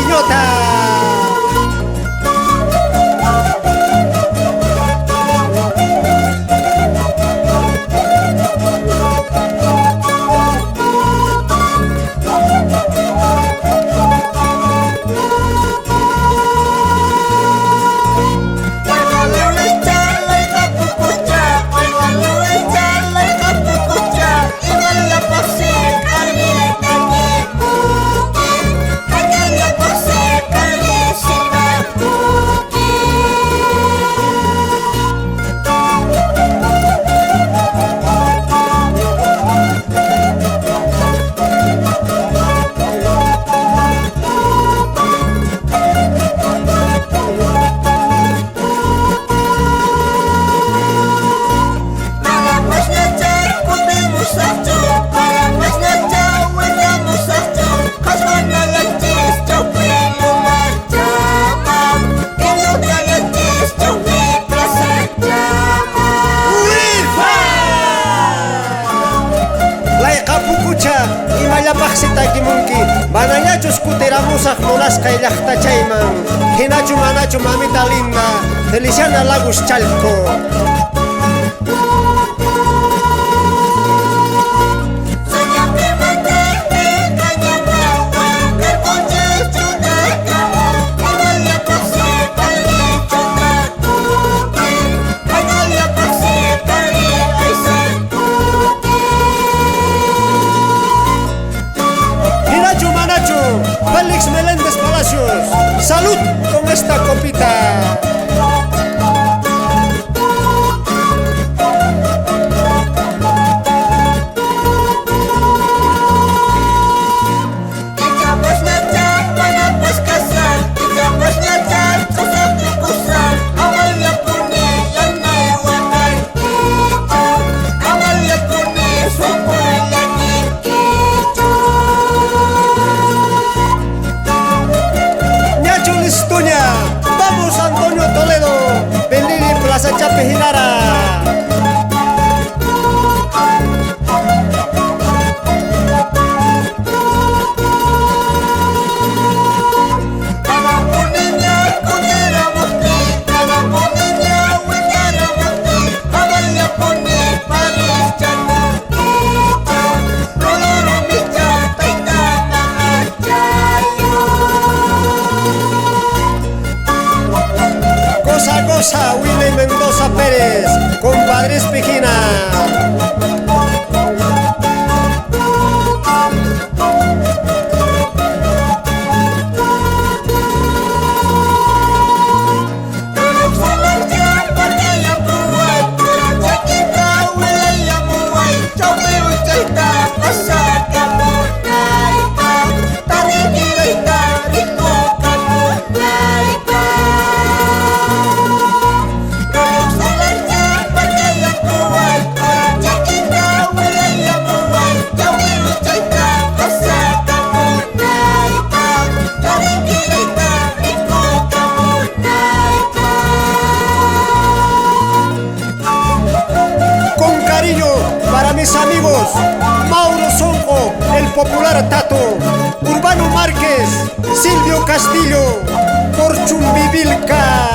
ñota. Paksitakimunki manallachus kutiramusaq munasqay llaqtachayman hinachu manachu mamita linda Feliciana Lagos Chalco. Félix Meléndez Palacios, salud con esta copita. Vamos Antonio Toledo, Belini Plaza Chape Hinara. Cosa Willy Mendoza Pérez, compadre Espijina. Para mis amigos Mauro Sonjo, el popular Tato, Urbano Márquez, Silvio Castillo, por Chumbivilca.